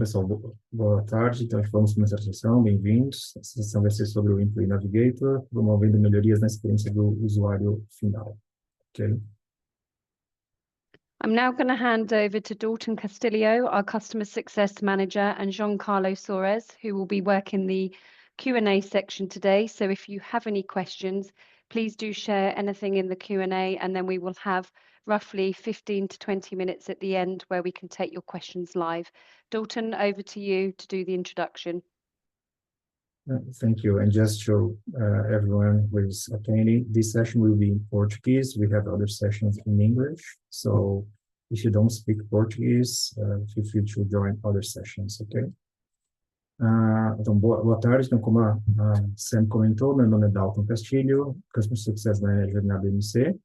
pessoal, boa tarde. Então, vamos começar a sessão. Bem-vindos. A sessão vai ser sobre o Employee Navigator, promovendo melhorias na experiência do usuário final. Ok? I'm now going to hand over to Dalton Castillo, our Customer Success Manager, and Giancarlo Soares, who will be working the Q&A section today. So if you have any questions, please do share anything in the Q&A, and then we will have roughly 15 to 20 minutes at the end where we can take your questions live. Dalton, over to you to do the introduction. Thank you. And just to everyone who is attending, this session will be in Portuguese. We have other sessions in English. So if you don't speak Portuguese, feel free to join other sessions, okay? Então, boa tarde. Então, como a Sam comentou, meu nome é Dalton Castilho, Customer Success Manager na BMC.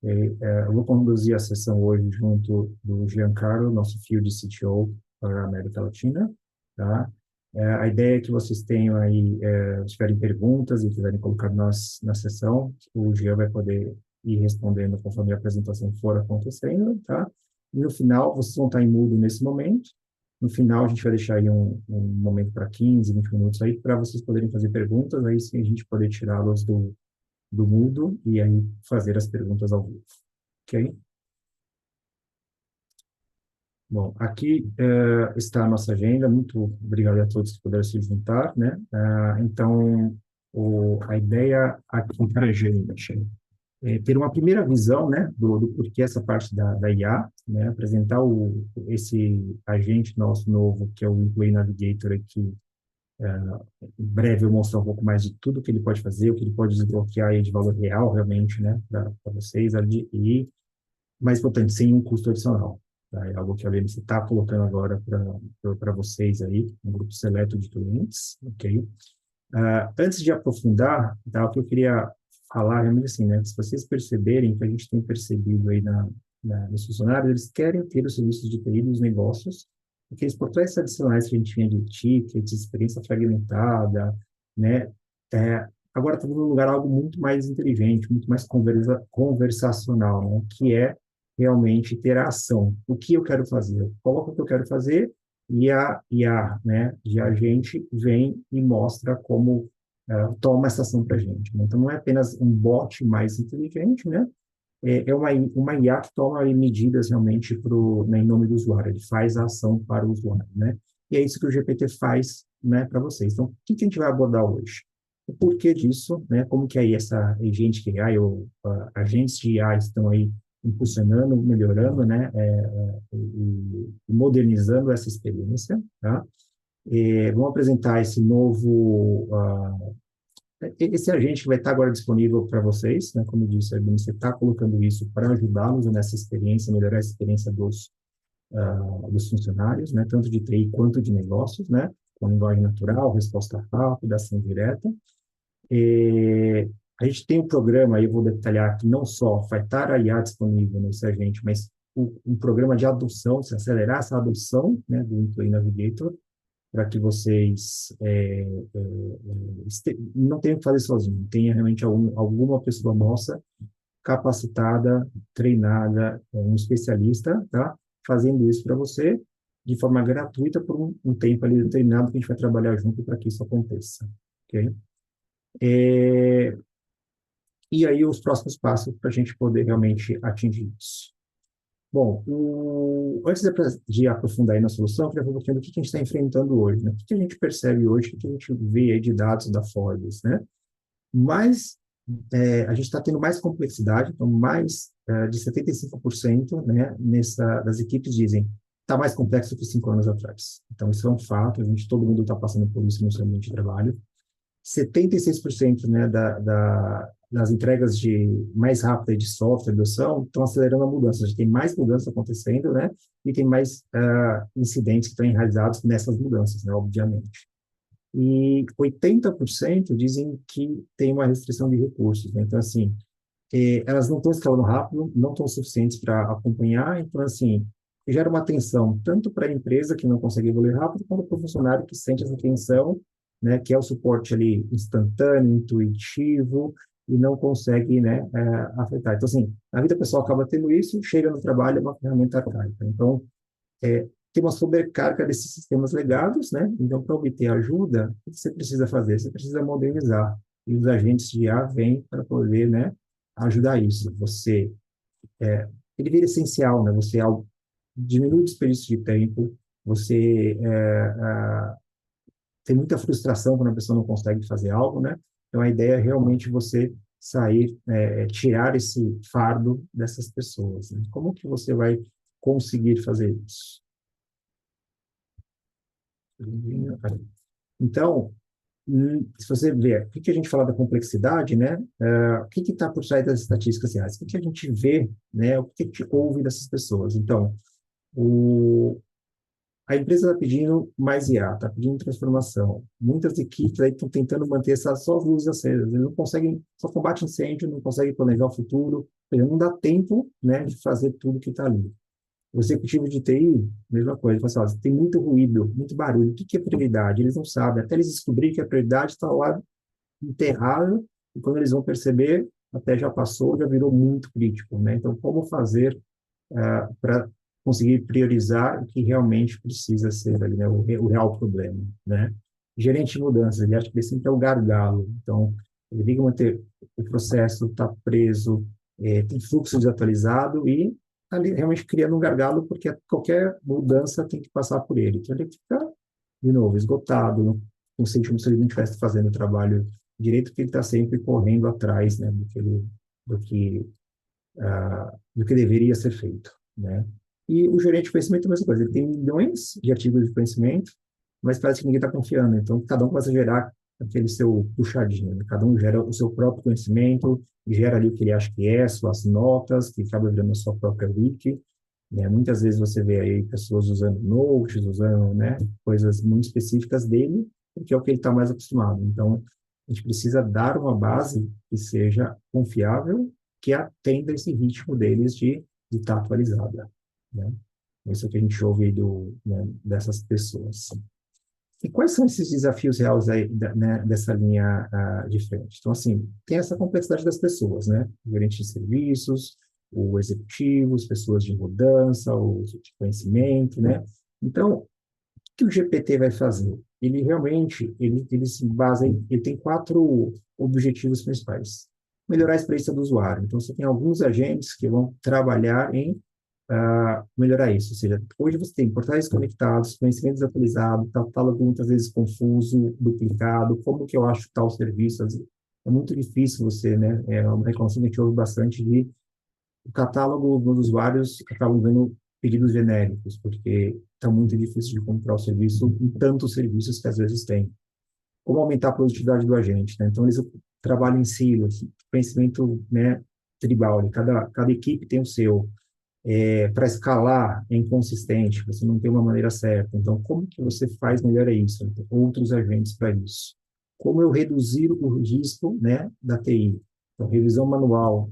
Eu vou conduzir a sessão hoje junto do Giancarlo, nosso Field CTO para a América Latina, tá? A ideia é que vocês tenham aí, se tiverem perguntas e quiserem colocar na sessão, o Jean vai poder ir respondendo conforme a apresentação for acontecendo, tá? E no final, vocês vão estar em mudo nesse momento. No final, a gente vai deixar aí um momento para 15, 20 minutos aí, para vocês poderem fazer perguntas, aí sim a gente poder tirá-los do mudo e aí fazer as perguntas ao vivo, ok? Bom, aqui está a nossa agenda. Muito obrigado a todos que puderam se juntar, né? Então, a ideia aqui para a gente é ter uma primeira visão, né, do porquê essa parte da IA, né? Apresentar esse agente nosso novo, que é o Employee Navigator aqui. Em breve eu mostrar um pouco mais de tudo que ele pode fazer, o que ele pode desbloquear aí de valor real, realmente, né, para vocês ali, e, mais importante, sem um custo adicional. Tá? É algo que a BMC está colocando agora para vocês aí, um grupo seleto de clientes, ok? Antes de aprofundar, tá, o que eu queria falar, realmente assim, né, se vocês perceberem que a gente tem percebido aí nos funcionários, eles querem ter os serviços de TI dos negócios, porque eles, por trás adicionais que a gente tinha de tickets, experiência fragmentada, né, agora está num lugar algo muito mais inteligente, muito mais conversacional, né, que é realmente ter a ação. O que eu quero fazer? Coloca o que eu quero fazer e a IA, né, de agente vem e mostra como toma essa ação para a gente. Né? Então, não é apenas um bot mais inteligente, né? É uma IA que toma medidas realmente né, em nome do usuário, ele faz a ação para o usuário, né? E é isso que o GPT faz, né, para vocês. Então, o que a gente vai abordar hoje? O porquê disso, né? Como que aí essa agente de AI ou agentes de IA estão aí impulsionando, melhorando, né, e modernizando essa experiência, tá? Vamos apresentar esse novo, esse agente que vai estar agora disponível para vocês, né, como eu disse, você está colocando isso para ajudá-los nessa experiência, melhorar a experiência dos funcionários, né, tanto de TI quanto de negócios, né, com linguagem natural, resposta rápida, ação direta. A gente tem um programa, aí eu vou detalhar, que não só vai estar a IA disponível nesse agente, mas um programa de adoção, se acelerar essa adoção, né, do Employee Navigator, para que vocês não tenham que fazer sozinho, tenha realmente alguma pessoa nossa capacitada, treinada, um especialista, tá? Fazendo isso para você de forma gratuita por um tempo ali determinado que a gente vai trabalhar junto para que isso aconteça, ok? E aí os próximos passos para a gente poder realmente atingir isso. Bom, antes de aprofundar aí na solução, eu queria falar um pouquinho do que a gente está enfrentando hoje, né? O que a gente percebe hoje, o que a gente vê aí de dados da Forbes, né? Mas a gente está tendo mais complexidade, então mais de 75%, né, das equipes dizem está mais complexo que 5 anos atrás. Então, isso é um fato, todo mundo está passando por isso no seu ambiente de trabalho. 76%, né, das entregas mais rápidas de software, de adoção, estão acelerando a mudança. Já tem mais mudança acontecendo, né, e tem mais incidentes que estão enraizados nessas mudanças, né, obviamente. E 80% dizem que tem uma restrição de recursos, né? Então, assim, elas não estão escalando rápido, não estão suficientes para acompanhar, então, assim, gera uma tensão tanto para a empresa que não consegue evoluir rápido, quanto para o funcionário que sente essa tensão, né, que é o suporte ali instantâneo, intuitivo, e não consegue, né, afetar. Então, assim, a vida pessoal acaba tendo isso, chega no trabalho, é uma ferramenta arcaica. Então, tem uma sobrecarga desses sistemas legados, né? Então, para obter ajuda, o que você precisa fazer? Você precisa modernizar. E os agentes de IA vêm para poder, né, ajudar isso. Ele vira essencial, né? Diminui o desperdício de tempo, você tem muita frustração quando a pessoa não consegue fazer algo, né? Então, a ideia é realmente você tirar esse fardo dessas pessoas, né? Como que você vai conseguir fazer isso? Então, se você ver, o que a gente fala da complexidade, né? O que está por trás das estatísticas reais? O que a gente vê, né? O que a gente ouve dessas pessoas? Então, a empresa está pedindo mais IA, está pedindo transformação. Muitas equipes aí estão tentando manter só as luzes acesas. Eles não conseguem, só combate incêndio, não conseguem planejar o futuro. Não dá tempo, né, de fazer tudo que está ali. O executivo de TI, mesma coisa. Fala assim, tem muito ruído, muito barulho. O que é prioridade? Eles não sabem. Até eles descobrirem que a prioridade está lá enterrada, e quando eles vão perceber, até já passou, já virou muito crítico, né? Então, como fazer para conseguir priorizar o que realmente precisa ser ali, né, o real problema, né? Gerente de mudanças, ele acha que ele sempre é o gargalo, então ele liga manter o processo, está preso, tem fluxo desatualizado e ali realmente criando um gargalo porque qualquer mudança tem que passar por ele. Então ele fica, de novo, esgotado, não sente como se ele não estivesse fazendo o trabalho direito, porque ele está sempre correndo atrás, né, do que do que deveria ser feito, né? E o gerente de conhecimento é a mesma coisa, ele tem milhões de artigos de conhecimento, mas parece que ninguém está confiando, então cada um começa a gerar aquele seu puxadinho, né? Cada um gera o seu próprio conhecimento, gera ali o que ele acha que é, suas notas, que acaba virando a sua própria wiki, né? Muitas vezes você vê aí pessoas usando notes, usando, né, coisas muito específicas dele, porque é o que ele está mais acostumado. Então, a gente precisa dar uma base que seja confiável, que atenda esse ritmo deles de estar atualizada, né? Isso é o que a gente ouve aí né, dessas pessoas. E quais são esses desafios reais aí, né, dessa linha de frente? Então, assim, tem essa complexidade das pessoas, né? O gerente de serviços, o executivo, as pessoas de mudança, o de conhecimento, né? Então, o que o GPT vai fazer? Ele realmente, ele se basa ele tem 4 objetivos principais. Melhorar a experiência do usuário. Então, você tem alguns agentes que vão trabalhar em melhorar isso. Ou seja, hoje você tem portais conectados, conhecimento desatualizado, catálogo muitas vezes confuso, duplicado, como que eu acho tal serviço? É muito difícil você, né? É uma reclamação que a gente ouve bastante de o catálogo dos usuários acabam vendo pedidos genéricos, porque está muito difícil de comprar o serviço em tantos serviços que às vezes tem. Como aumentar a produtividade do agente, né? Então, eles trabalham em silos, conhecimento, né, tribal, cada equipe tem o seu. Para escalar é inconsistente, você não tem uma maneira certa. Então, como que você faz melhor isso? Tem outros agentes para isso. Como eu reduzir o risco, né, da TI? Então, revisão manual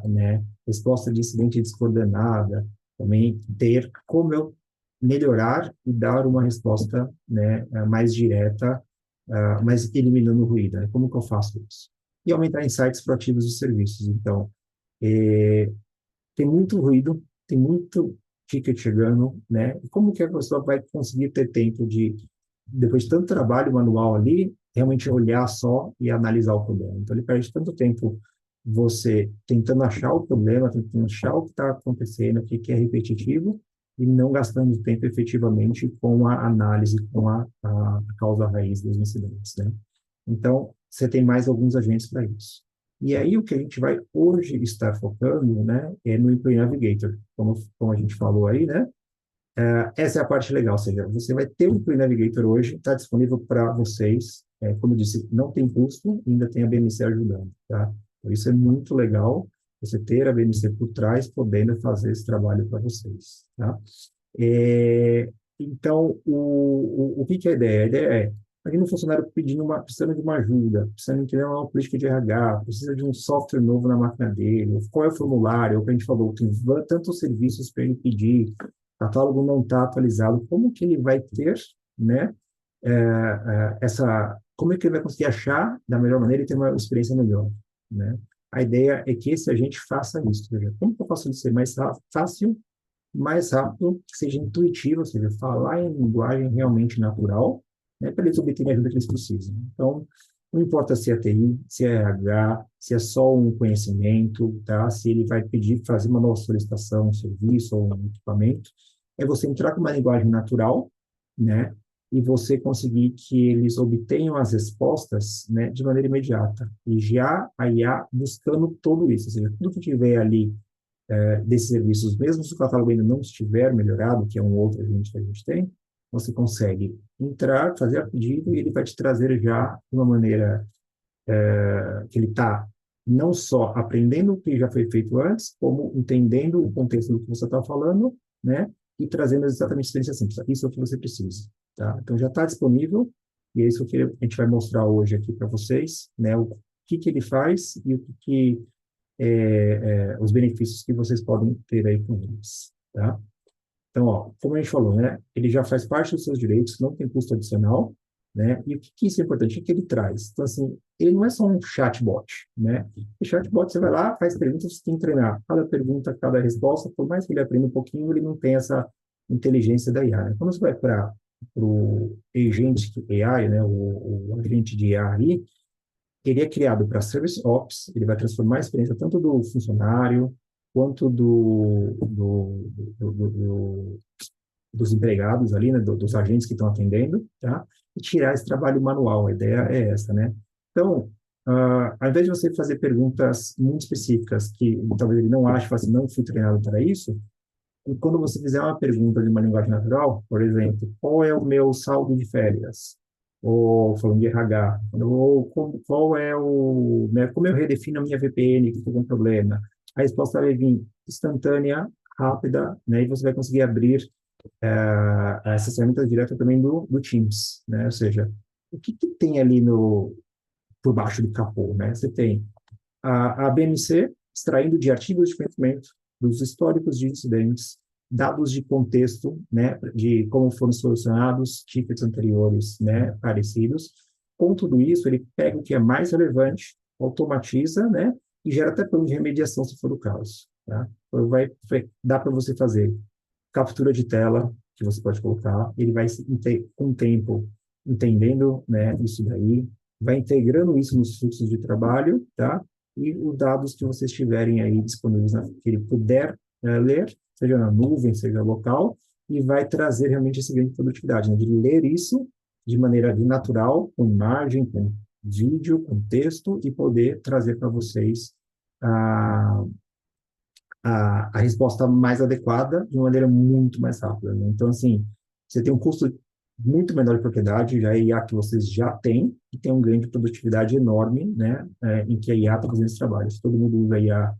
né, resposta de incidente descoordenada, também ter como eu melhorar e dar uma resposta, né, mais direta, mas eliminando o ruído, né? Como que eu faço isso? E aumentar insights proativos de serviços. Então, é, tem muito ruído, tem muito ticket chegando, né? E como que a pessoa vai conseguir ter tempo de, depois de tanto trabalho manual ali, realmente olhar só e analisar o problema? Então, ele perde tanto tempo você tentando achar o problema, tentando achar o que está acontecendo, o que é repetitivo, e não gastando tempo efetivamente com a análise, com a causa raiz dos incidentes, né? Então, você tem mais alguns agentes para isso. E aí, o que a gente vai hoje estar focando, né, é no Employee Navigator, como a gente falou aí, né? Essa é a parte legal, ou seja, você vai ter o Employee Navigator hoje, está disponível para vocês, como eu disse, não tem custo, ainda tem a BMC ajudando, tá? Por isso é muito legal você ter a BMC por trás, podendo fazer esse trabalho para vocês, tá? Então, o que que é a ideia? A ideia é, aqui no funcionário precisando de uma ajuda, precisando entender uma política de RH, precisa de um software novo na máquina dele, qual é o formulário, é o que a gente falou, tem tantos serviços para ele pedir, o catálogo não está atualizado, como que ele vai ter, né, como é que ele vai conseguir achar da melhor maneira e ter uma experiência melhor, né? A ideia é que esse agente faça isso, ou seja, como que eu posso ser mais fácil mais rápido, que seja intuitivo, ou seja, falar em linguagem realmente natural, né, para eles obterem a ajuda que eles precisam. Então, não importa se é TI, se é RH, se é só um conhecimento, tá? Se ele vai pedir fazer uma nova solicitação, um serviço ou um equipamento, é você entrar com uma linguagem natural, né? E você conseguir que eles obtenham as respostas, né, de maneira imediata. E já a IA buscando tudo isso, ou seja, tudo que tiver ali desses serviços, mesmo se o catálogo ainda não estiver melhorado, que é um outro agente que a gente tem, você consegue entrar, fazer a pedido e ele vai te trazer já de uma maneira que ele está não só aprendendo o que já foi feito antes, como entendendo o contexto do que você está falando, né? E trazendo exatamente a experiência simples. Isso é o que você precisa, tá? Então já está disponível e é isso que a gente vai mostrar hoje aqui para vocês, né? O que ele faz e o que os benefícios que vocês podem ter aí com eles, tá? Então, ó, como a gente falou, né, ele já faz parte dos seus direitos, não tem custo adicional, né? E o que isso é importante? O que ele traz? Então, assim, ele não é só um chatbot, né? O chatbot, você vai lá, faz perguntas, você tem que treinar. Cada pergunta, cada resposta, por mais que ele aprenda um pouquinho, ele não tem essa inteligência da IA, né? Quando você vai para o agente AI, né, o agente de IA ali, ele é criado para Service Ops, ele vai transformar a experiência tanto do funcionário quanto dos empregados ali, né, dos agentes que estão atendendo, tá? E tirar esse trabalho manual. A ideia é essa, né? Então, ao invés de você fazer perguntas muito específicas que talvez ele não ache, assim, não fui treinado para isso, e quando você fizer uma pergunta de uma linguagem natural, por exemplo, qual é o meu saldo de férias? Ou falando de RH, ou qual é o, né, como eu redefino a minha VPN que tem algum problema? A resposta vai vir instantânea, rápida, né, e você vai conseguir abrir essas ferramentas direto também do Teams, né? Ou seja, o que tem ali no por baixo do capô, né? Você tem a BMC extraindo de artigos de conhecimento, dos históricos de incidentes, dados de contexto, né, de como foram solucionados tickets anteriores, né, parecidos. Com tudo isso, ele pega o que é mais relevante, automatiza, né, e gera até plano de remediação, se for o caso. Tá? Então, dá para você fazer captura de tela, que você pode colocar, ele vai, com o tempo, entendendo, né, isso daí, vai integrando isso nos fluxos de trabalho, tá? E os dados que vocês tiverem aí disponíveis, que ele puder ler, seja na nuvem, seja local, e vai trazer realmente esse ganho de produtividade, né? De ler isso de maneira natural, com imagem, com vídeo, com texto, e poder trazer para vocês a, a resposta mais adequada de uma maneira muito mais rápida, né? Então, assim, você tem um custo muito menor de propriedade, já é IA que vocês já têm, e tem um ganho de produtividade enorme, né, em que a IA está fazendo esse trabalho. Se todo mundo usa IA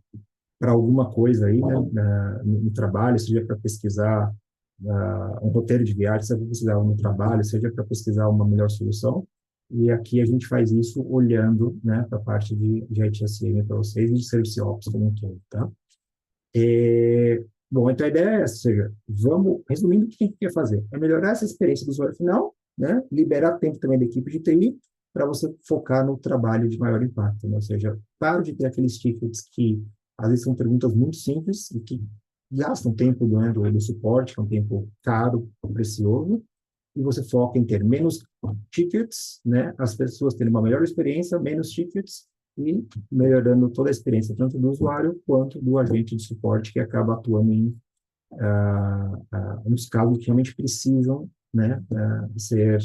para alguma coisa aí, né, no trabalho, seja para pesquisar um roteiro de viagem, seja para pesquisar no trabalho, seja para pesquisar uma melhor solução, e aqui a gente faz isso olhando, né, para a parte de ITSM para vocês e de Service Ops como um todo, tá? Bom, então a ideia é essa, ou seja, vamos, resumindo, o que a gente quer fazer? É melhorar essa experiência do usuário final, né? Liberar tempo também da equipe de TI para você focar no trabalho de maior impacto, né? Ou seja, paro de ter aqueles tickets que às vezes são perguntas muito simples e que gastam tempo do suporte, que é um tempo caro, precioso, e você foca em ter menos tickets, né? As pessoas terem uma melhor experiência, menos tickets, e melhorando toda a experiência, tanto do usuário quanto do agente de suporte que acaba atuando nos casos que realmente precisam, né, ser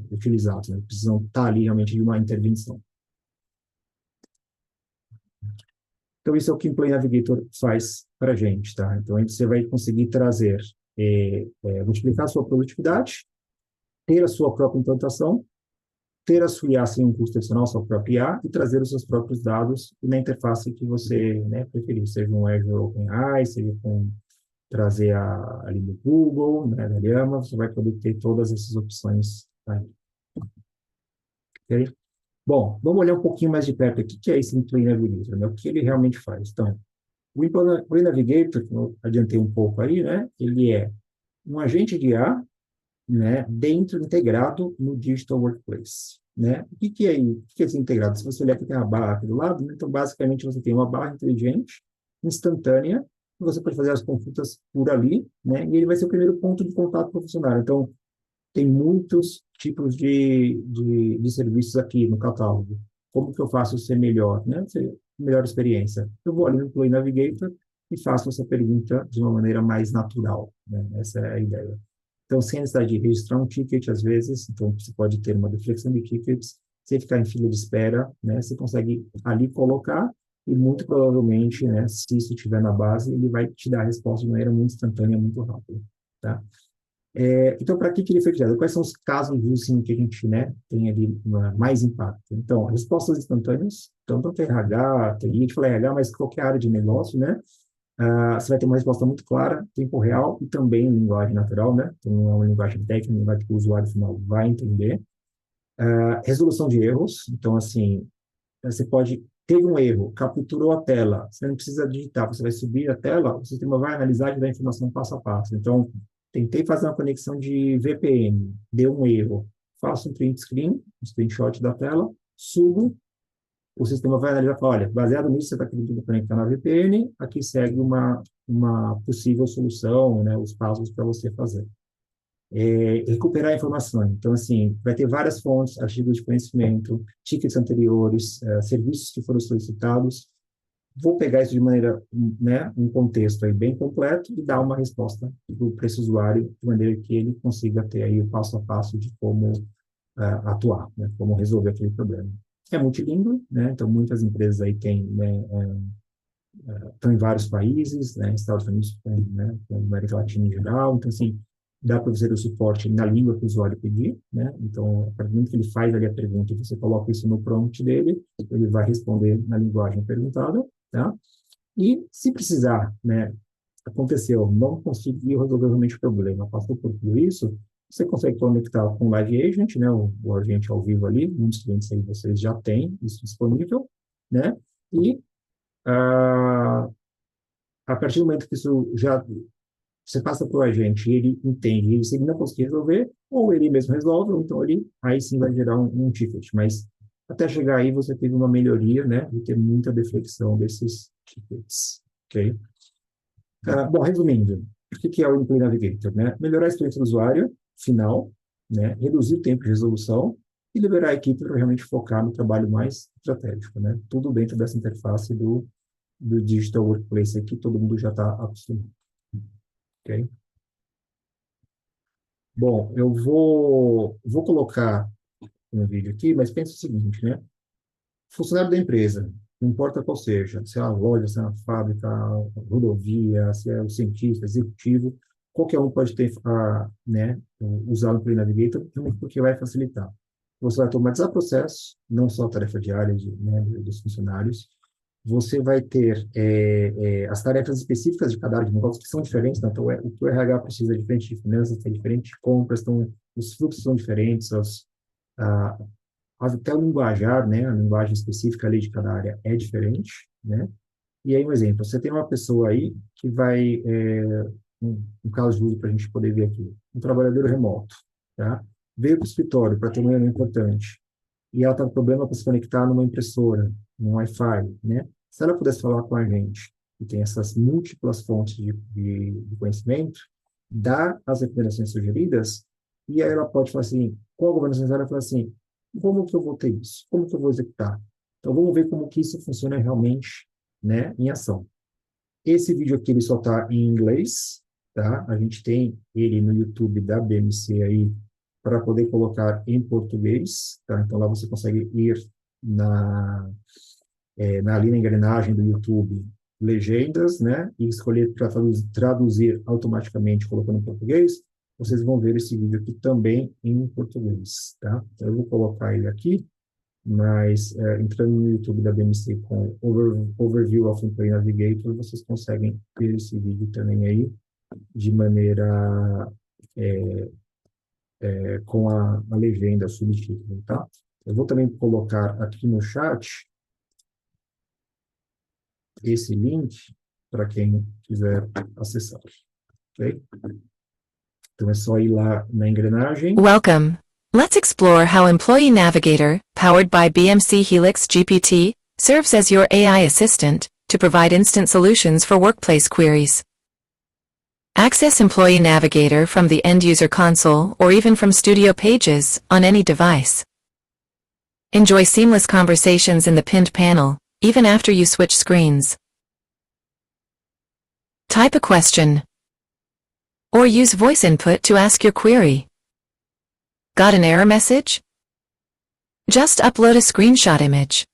utilizados, né, precisam estar ali realmente de uma intervenção. Então, isso é o que o Employee Navigator faz para a gente, tá? Então, aí você vai conseguir trazer, multiplicar a sua produtividade, ter a sua própria implantação, ter a sua IA sem um custo adicional, sua própria IA, e trazer os seus próprios dados na interface que você, né, preferir, seja um Azure OpenAI, seja com trazer ali do Google, né, da Llama, você vai poder ter todas essas opções aí. Okay? Bom, vamos olhar um pouquinho mais de perto aqui, o que é esse Employee Navigator, né? O que ele realmente faz? Então, o Employee Navigator, que eu adiantei um pouco aí, né, ele é um agente de IA, né, integrado no Digital Workplace, né? O que é isso? O que é esse integrado? Se você olhar aqui tem uma barra aqui do lado, né? Então, basicamente, você tem uma barra inteligente, instantânea, você pode fazer as consultas por ali, né? E ele vai ser o primeiro ponto de contato com o funcionário. Então, tem muitos tipos de serviços aqui no catálogo. Como que eu faço ser melhor, né? Ser melhor experiência. Eu vou ali no Employee Navigator e faço essa pergunta de uma maneira mais natural, né? Essa é a ideia. Então, sem a necessidade de registrar um ticket, às vezes, então você pode ter uma deflexão de tickets, sem ficar em fila de espera, né? Você consegue ali colocar e muito provavelmente, né, se isso estiver na base, ele vai te dar a resposta de maneira muito instantânea, muito rápida, tá? Então, para que ele foi criado? Quais são os casos de uso que a gente, né, tem ali mais impacto? Então, respostas instantâneas, então, tanto RH, TI, a gente fala RH, mas qualquer área de negócio, né? Você vai ter uma resposta muito clara, tempo real, e também em linguagem natural, né? Então, não é uma linguagem técnica, uma linguagem que o usuário final vai entender. Resolução de erros, então, assim, você pode, teve um erro, capturou a tela, você não precisa digitar, você vai subir a tela, o sistema vai analisar e dar informação passo a passo. Então, tentei fazer uma conexão de VPN, deu um erro, faço um print screen, um screenshot da tela, subo, o sistema vai analisar e fala, olha, baseado nisso, você está querendo conectar na VPN, aqui segue uma possível solução, né, os passos para você fazer. Recuperar a informação. Então, assim, vai ter várias fontes, artigos de conhecimento, tickets anteriores, serviços que foram solicitados. Vou pegar isso de maneira, né, um contexto aí bem completo e dar uma resposta para esse usuário, de maneira que ele consiga ter aí o passo a passo de como atuar, né, como resolver aquele problema. É multilíngue, né, então muitas empresas aí têm, né, estão em vários países, né, Estados Unidos, né, América Latina em geral, então, assim, dá para fazer o suporte na língua que o usuário pedir, né, então, a partir do momento que ele faz ali a pergunta e você coloca isso no prompt dele, ele vai responder na linguagem perguntada, tá? E, se precisar, né, aconteceu, não consegui resolver realmente o problema, passou por tudo isso, você consegue conectar com o Live Agent, né, o agente ao vivo ali, muitos clientes aí vocês já têm isso disponível, né, e a partir do momento que isso já você passa para o agente e ele entende, e se ele não conseguir resolver, ou ele mesmo resolve, ou então ele aí sim vai gerar um ticket. Mas até chegar aí você teve uma melhoria, né, de ter muita deflexão desses tickets, ok? Bom, resumindo, o que é o Employee Navigator, né? Melhorar a experiência do usuário final, né, reduzir o tempo de resolução e liberar a equipe para realmente focar no trabalho mais estratégico, né? Tudo dentro dessa interface do Digital Workplace aqui, todo mundo já está acostumado. Ok? Bom, eu vou colocar um vídeo aqui, mas pensa o seguinte, né? Funcionário da empresa, não importa qual seja, se é uma loja, se é uma fábrica, rodovia, se é o cientista, executivo, qualquer um pode ter, né, usar o Play Navigator, porque vai facilitar. Você vai automatizar processos, não só a tarefa diária né, dos funcionários, você vai ter as tarefas específicas de cada área de negócio que são diferentes, né? Então, o que o RH precisa é diferente de finanças, é diferente de compras, então, os fluxos são diferentes, até o linguajar, né? A linguagem específica ali de cada área é diferente, né? E aí, um exemplo, você tem uma pessoa aí que vai, um caso de uso para a gente poder ver aqui, um trabalhador remoto, tá? Veio para o escritório para ter uma reunião importante, e ela está com problema para se conectar numa impressora, num Wi-Fi, né? Se ela pudesse falar com a gente, que tem essas múltiplas fontes de conhecimento, dá as recomendações sugeridas, e aí ela pode falar assim, com a governança necessária, ela fala assim, como que eu vou ter isso? Como que eu vou executar? Então, vamos ver como que isso funciona realmente, né, em ação. Esse vídeo aqui, ele só está em inglês, tá? A gente tem ele no YouTube da BMC aí, para poder colocar em português, tá? Então, lá você consegue ir ali na engrenagem do YouTube, legendas, né? E escolher para traduzir automaticamente, colocando em português. Vocês vão ver esse vídeo aqui também em português, tá? Então, eu vou colocar ele aqui, mas entrando no YouTube da BMC com Overview of Employee Navigator, vocês conseguem ver esse vídeo também aí, de maneira com a legenda, subtítulo, tá? Eu vou também colocar aqui no chat esse link para quem quiser acessar, ok? Então é só ir lá na engrenagem. Welcome. Let's explore how Employee Navigator, powered by BMC Helix GPT, serves as your AI assistant, to provide instant solutions for workplace queries. Access Employee Navigator from the end-user console or even from Studio Pages on any device. Enjoy seamless conversations in the pinned panel, even after you switch screens. Type a question. Or use voice input to ask your query. Got an error message? Just upload a screenshot image.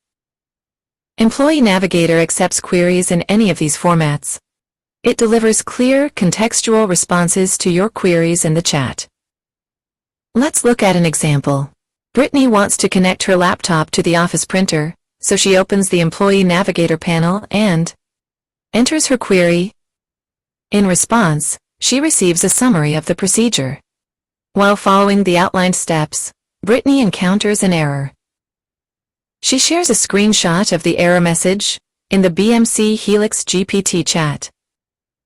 Employee Navigator accepts queries in any of these formats. It delivers clear, contextual responses to your queries in the chat. Let's look at an example. Brittany wants to connect her laptop to the office printer, so she opens the Employee Navigator panel and enters her query. In response, she receives a summary of the procedure. While following the outlined steps, Brittany encounters an error. She shares a screenshot of the error message in the BMC Helix GPT chat.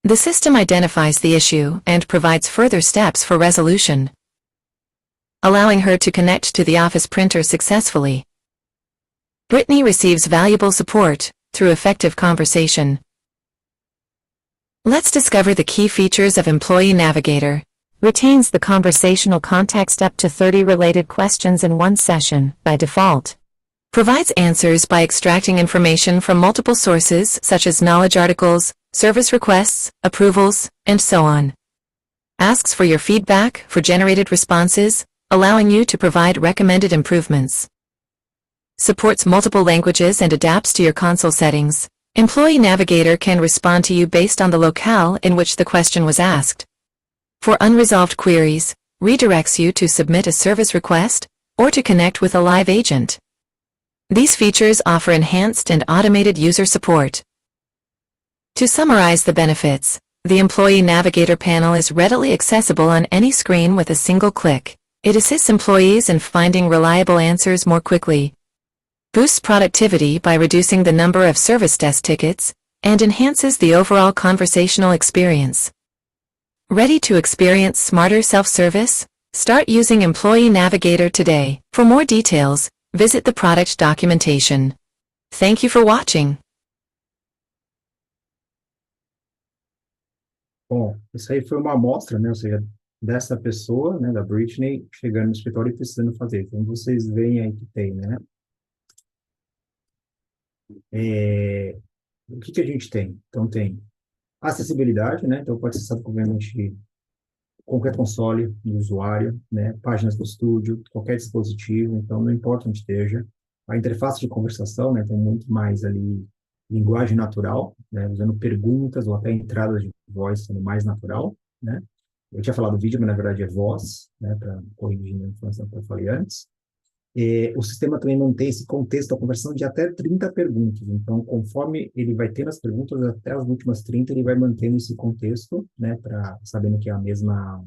The system identifies the issue and provides further steps for resolution, allowing her to connect to the office printer successfully. Brittany receives valuable support through effective conversation. Let's discover the key features of Employee Navigator. Retains the conversational context up to 30 related questions in one session by default. Provides answers by extracting information from multiple sources such as knowledge articles, service requests, approvals, and so on. Asks for your feedback for generated responses, allowing you to provide recommended improvements. Supports multiple languages and adapts to your console settings. Employee Navigator can respond to you based on the locale in which the question was asked. For unresolved queries, redirects you to submit a service request or to connect with a live agent. These features offer enhanced and automated user support. To summarize the benefits, the Employee Navigator panel is readily accessible on any screen with a single click. It assists employees in finding reliable answers more quickly, boosts productivity by reducing the number of service desk tickets, and enhances the overall conversational experience. Ready to experience smarter self-service? Start using Employee Navigator today. For more details, visit the product documentation. Thank you for watching. Bom, isso aí foi uma amostra, né? Ou seja, dessa pessoa, né, da Brittany, chegando no escritório e precisando fazer. Então, vocês veem aí que tem, né? O que a gente tem? Então, tem acessibilidade, né? Então, pode ser acessado obviamente qualquer console do usuário, né? Páginas do estúdio, qualquer dispositivo, então não importa onde esteja. A interface de conversação, né? Tem muito mais ali linguagem natural, né? Usando perguntas ou até entradas de voz sendo mais natural, né? Eu tinha falado vídeo, mas na verdade é voz, né? Para corrigir a informação que eu falei antes. O sistema também mantém esse contexto da conversão de até 30 perguntas. Então, conforme ele vai tendo as perguntas, até as últimas 30, ele vai mantendo esse contexto, né, sabendo que é a mesma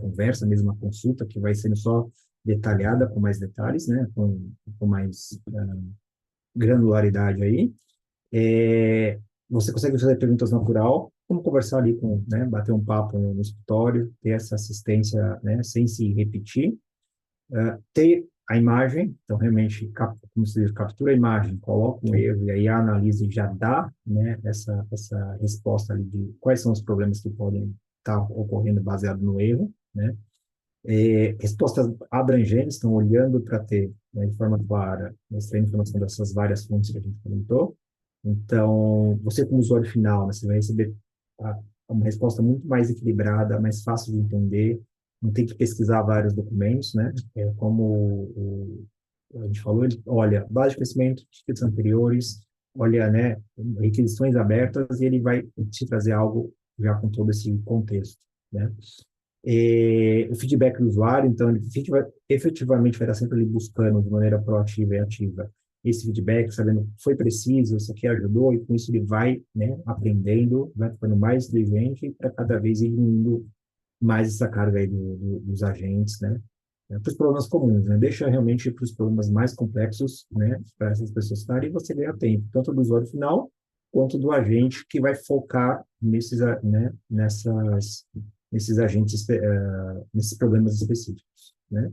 conversa, a mesma consulta, que vai sendo só detalhada com mais detalhes, né, com mais granularidade aí. Você consegue fazer perguntas natural, como conversar ali né, bater um papo no escritório, ter essa assistência, né, sem se repetir. Ter a imagem, então realmente, como se diz, captura a imagem, coloca um erro, e aí a análise já dá, né, essa resposta ali de quais são os problemas que podem estar ocorrendo baseado no erro, né. Respostas abrangentes, estão olhando para ter, né, de forma clara, extrair informação dessas várias fontes que a gente comentou. Então, você como usuário final, né, você vai receber uma resposta muito mais equilibrada, mais fácil de entender, não tem que pesquisar vários documentos, né? Como a gente falou, ele olha base de conhecimento, títulos anteriores, olha, né, requisições abertas, e ele vai te trazer algo já com todo esse contexto, né? O feedback do usuário, então, ele efetivamente vai estar sempre ali buscando de maneira proativa e ativa esse feedback, sabendo que foi preciso, isso aqui ajudou, e com isso ele vai, né, aprendendo, vai ficando mais inteligente para cada vez ir indo mais essa carga aí dos agentes, né, para os problemas comuns, né, deixa realmente para os problemas mais complexos, né, para essas pessoas estarem, e você ganha tempo, tanto do usuário final, quanto do agente que vai focar nesses, né, nesses agentes, nesses problemas específicos, né.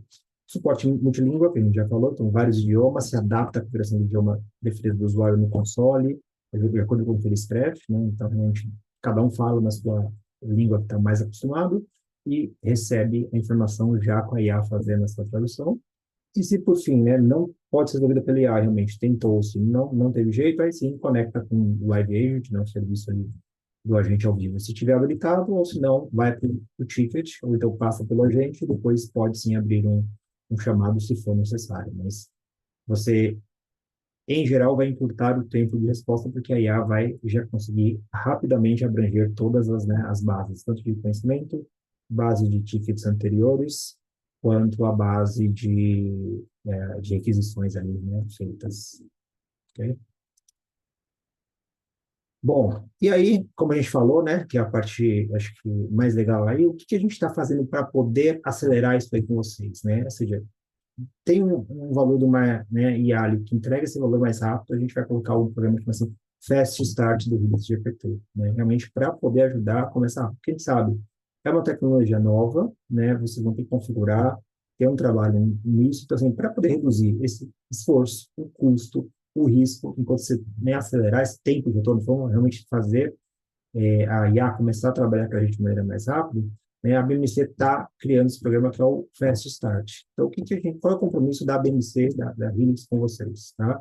Suporte multilíngua, que a gente já falou, então vários idiomas, se adapta à configuração do idioma preferido do usuário no console, de acordo com o que ele escreve, né? Então, realmente, cada um fala na sua língua que está mais acostumado e recebe a informação já com a IA fazendo essa tradução. E se, por fim, né, não pode ser resolvida pela IA, realmente, tentou-se, não teve jeito, aí sim, conecta com o Live Agent, né, o serviço ali do agente ao vivo, se tiver habilitado, ou se não, vai para o ticket, ou então passa pelo agente, e depois pode sim abrir um chamado se for necessário. Mas você, em geral, vai encurtar o tempo de resposta, porque a IA vai já conseguir rapidamente abranger todas as, né, as bases, tanto de conhecimento, base de tickets anteriores, quanto a base de requisições ali, né, feitas. Ok? Bom, e aí, como a gente falou, né, que é a parte, acho que mais legal aí, o que a gente está fazendo para poder acelerar isso aí com vocês, né? Ou seja, tem um valor de uma, né, IA ali que entrega esse valor mais rápido, a gente vai colocar um programa que chama assim, Fast Start do Release GPT, né? Realmente para poder ajudar a começar, porque a gente sabe, é uma tecnologia nova, né? Vocês vão ter que configurar, ter um trabalho nisso, então assim, para poder reduzir esse esforço, o custo, o risco, enquanto você, né, acelerar esse tempo de retorno, vamos realmente fazer a IA começar a trabalhar com a gente de maneira mais rápida, né, a BMC está criando esse programa que é o Fast Start. Então, qual é o compromisso da BMC, da Helix com vocês? Tá?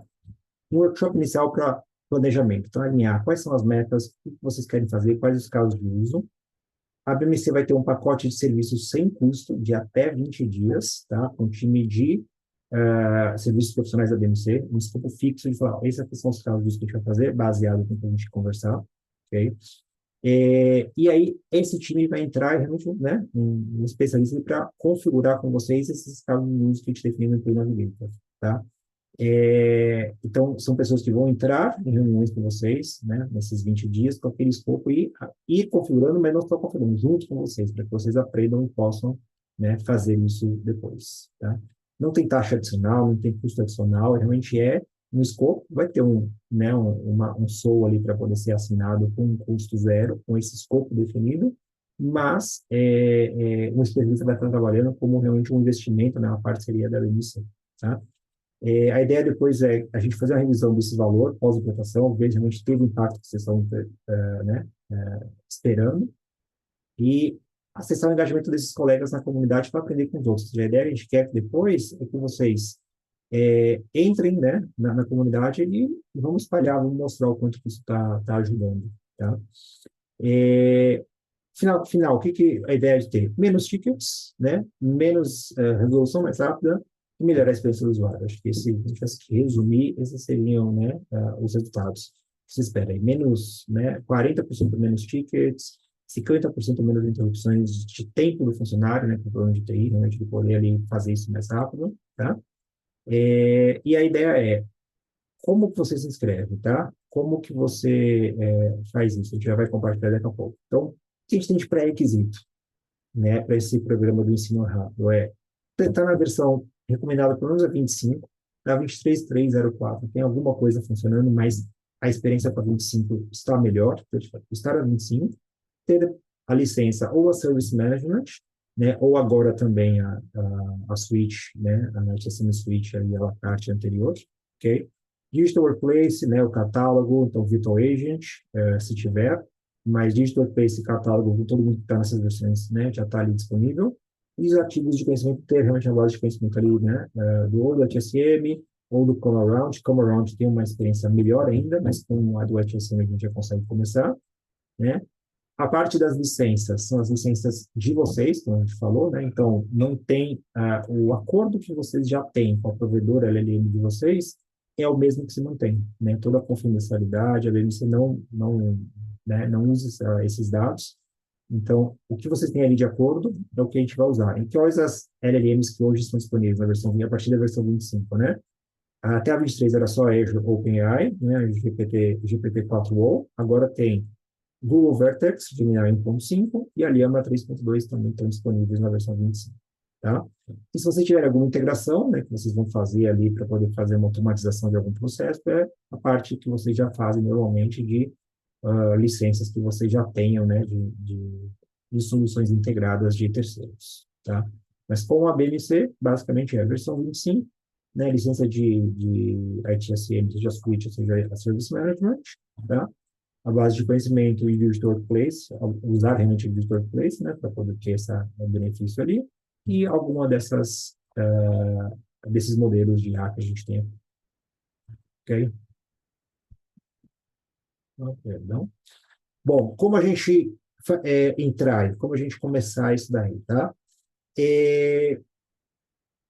Um workshop inicial para planejamento. Então, alinhar quais são as metas, o que vocês querem fazer, quais os casos de uso. A BMC vai ter um pacote de serviços sem custo de até 20 dias, tá? Com um time de serviços profissionais da BMC, um escopo fixo de falar, esses são os casos de uso que a gente vai fazer, baseado no que a gente conversar, ok? E aí, esse time vai entrar realmente, né, um especialista para configurar com vocês esses casos de uso que a gente definiu no Play Navigator, tá? Então, são pessoas que vão entrar em reuniões com vocês, né, nesses 20 dias, com aquele escopo e ir configurando, mas não só configurando, junto com vocês, para que vocês aprendam e possam, né, fazer isso depois, tá? Não tem taxa adicional, não tem custo adicional, realmente no escopo, vai ter né, um SOA ali para poder ser assinado com um custo zero, com esse escopo definido, mas um especialista vai estar trabalhando como realmente um investimento, né, uma parceria da emissão, tá? A ideia depois é a gente fazer uma revisão desse valor pós-implantação, ver se realmente teve o impacto que vocês estão né, esperando, e acessar o engajamento desses colegas na comunidade para aprender com os outros. A ideia que a gente quer que depois é que vocês entrem, né, na comunidade e vamos espalhar, vamos mostrar o quanto que isso está ajudando. Tá? Final, o que a ideia é de ter? Menos tickets, né, menos resolução mais rápida e melhorar a experiência do usuário. Acho que se a gente tivesse que resumir, esses seriam, né, os resultados que se espera. Menos, né, 40% menos tickets, 50% menos interrupções de tempo do funcionário, né, com o problema de TI, né, de poder ali fazer isso mais rápido, tá? E a ideia é, como que você se inscreve, tá? Como que você faz isso? A gente já vai compartilhar daqui a pouco. Então, o que a gente tem de pré-requisito, né, para esse programa do ensino rápido? Tentar na versão recomendada pelo menos a 25, a 23.304 tem alguma coisa funcionando, mas a experiência para 25 está melhor, estar a 25, ter a licença ou a Service Management, né, ou agora também a Switch, né, a HSM Switch e a la carte anterior, ok? Digital Workplace, né, o catálogo, então Virtual Agent, se tiver, mas Digital Workplace e catálogo, todo mundo que está nessas versões, né, já está ali disponível. E os artigos de conhecimento, ter realmente a base de conhecimento ali, né, do HSM ou do Come Around. Come Around tem uma experiência melhor ainda, mas com a do HSM a gente já consegue começar, né? A parte das licenças, são as licenças de vocês, como a gente falou, né? Então, não tem o acordo que vocês já têm com a provedora LLM de vocês, é o mesmo que se mantém, né? Toda a confidencialidade, a BMC né, não usa esses dados. Então, o que vocês têm ali de acordo é o que a gente vai usar. E quais as LLMs que hoje estão disponíveis na versão 20, a partir da versão 25, né? Até a 23 era só Azure OpenAI, né? GPT-4o, agora tem Google Vertex, Gemini 1.5 e a Llama 3.2 também estão disponíveis na versão 25, tá? E se vocês tiverem alguma integração, né, que vocês vão fazer ali para poder fazer uma automatização de algum processo, é a parte que vocês já fazem normalmente de licenças que vocês já tenham, né, de soluções integradas de terceiros, tá? Mas com a BMC, basicamente é a versão 25 né? Licença de ITSM, seja Switch, seja a Service Management, tá? A base de conhecimento e Digital Workplace, usar realmente o Digital Workplace, né? Para poder ter esse benefício ali. E alguma desses modelos de IA que a gente tem aqui. Ok? Não, perdão. Bom, como a gente entrar, como a gente começar isso daí, tá?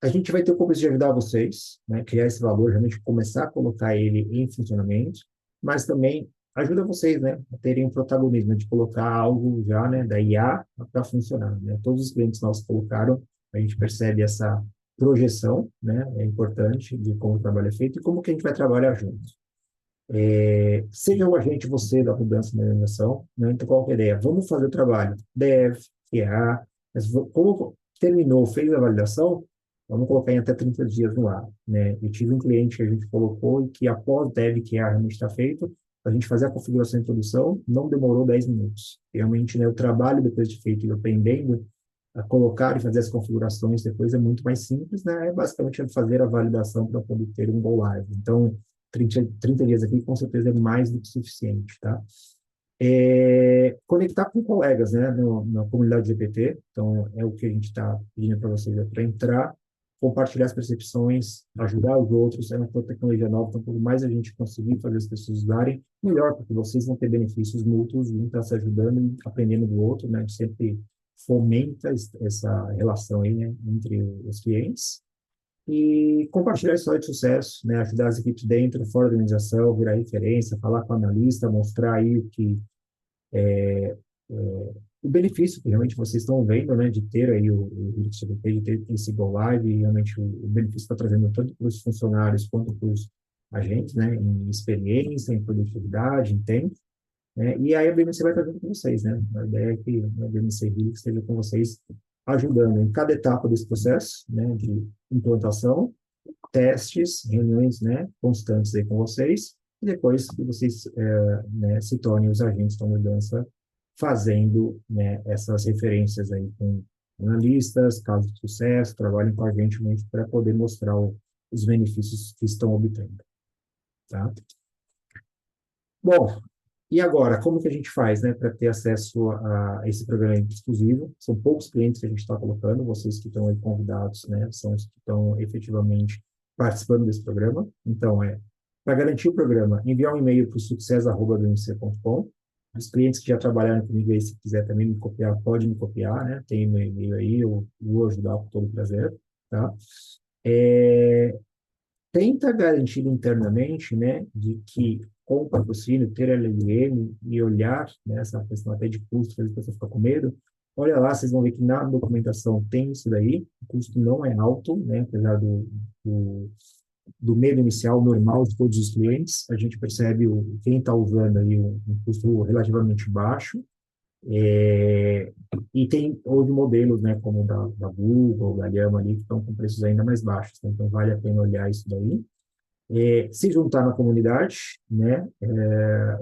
A gente vai ter o compromisso de ajudar vocês, né, criar esse valor, realmente começar a colocar ele em funcionamento, mas também ajuda vocês, né, a terem um protagonismo de colocar algo já, né, da IA para funcionar, né? Todos os clientes nossos colocaram, a gente percebe essa projeção, né, é importante de como o trabalho é feito e como que a gente vai trabalhar juntos. Seja o agente você da mudança na organização, né? Então, qual que é a ideia? Vamos fazer o trabalho dev, QA, mas como terminou, fez a validação, vamos colocar em até 30 dias no ar, né? Eu tive um cliente que a gente colocou e que após dev, QA realmente está feito, a gente fazer a configuração em produção, não demorou 10 minutos. Realmente, né, o trabalho depois de feito e aprendendo a colocar e fazer as configurações depois é muito mais simples, né? É basicamente fazer a validação para poder ter um go live. Então, 30 dias aqui com certeza é mais do que suficiente, tá? Conectar com colegas, né, na comunidade GPT, então é o que a gente está pedindo para vocês, para entrar, compartilhar as percepções, ajudar os outros, é uma tecnologia nova, então quanto mais a gente conseguir fazer as pessoas usarem, melhor, porque vocês vão ter benefícios mútuos, um está se ajudando e aprendendo do outro, né, a gente sempre fomenta essa relação aí, né, entre os clientes, e compartilhar a história de sucesso, né? Ajudar as equipes dentro e fora da organização, virar referência, falar com o analista, mostrar aí o benefício que realmente vocês estão vendo, né? De ter aí o CBT, de ter esse Go Live, e realmente o benefício está trazendo tanto para os funcionários quanto para os agentes, né? Em experiência, em produtividade, em tempo, né? E aí a BMC vai estar junto com vocês, né? A ideia é que a BMC Rio esteja com vocês ajudando em cada etapa desse processo, né? De implantação, testes, reuniões, né, constantes aí com vocês, e depois que vocês né, se tornem os agentes da mudança, fazendo, né, essas referências aí com analistas, casos de sucesso, trabalhem com a gente para poder mostrar os benefícios que estão obtendo, tá? Bom, e agora, como que a gente faz, né, para ter acesso a esse programa exclusivo? São poucos clientes que a gente está colocando, vocês que estão aí convidados, né, são os que estão efetivamente participando desse programa. Então, para garantir o programa, enviar um e-mail para o sucesso@bmc.com. Os clientes que já trabalharam comigo aí, se quiser também me copiar, pode me copiar, né? Tem meu e-mail aí, eu vou ajudar com todo prazer, tá? Tenta garantir internamente, né, de que com o patrocínio, ter LLM e olhar, né, essa questão até de custo, fazer a pessoa ficar com medo, olha lá, vocês vão ver que na documentação tem isso daí, o custo não é alto, né, apesar do medo inicial normal de todos os clientes, a gente percebe quem está usando aí um custo relativamente baixo, e tem outros modelos, né, como da Google, da Llama ali, que estão com preços ainda mais baixos, né? Então vale a pena olhar isso daí. Se juntar na comunidade, né,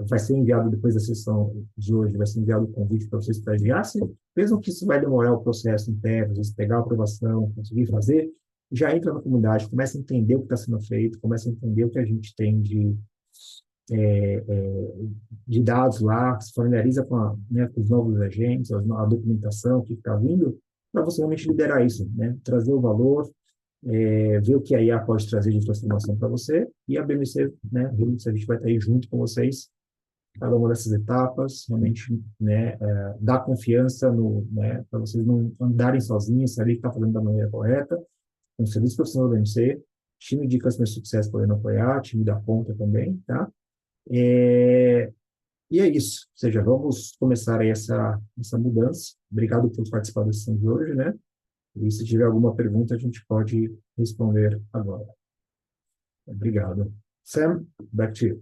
vai ser enviado depois da sessão de hoje, vai ser enviado o convite para vocês estagiarem, mesmo que isso vai demorar o processo interno, às vezes pegar a aprovação, conseguir fazer, já entra na comunidade, começa a entender o que está sendo feito, começa a entender o que a gente tem de dados lá, se familiariza né, com os novos agentes, a documentação que está vindo, para você realmente liderar isso, né, trazer o valor, ver o que a IA pode trazer de transformação para você, e a BMC, né, a gente vai estar aí junto com vocês, cada uma dessas etapas, realmente, né, dar confiança né, para vocês não andarem sozinhos, saber que está fazendo da maneira correta, com o serviço profissional da BMC, time de Customer Success podendo apoiar, time da ponta também, tá? E é isso, ou seja, vamos começar aí essa mudança. Obrigado por participar da sessão de hoje, né? E se tiver alguma pergunta, a gente pode responder agora. Obrigado. Sam, back to you.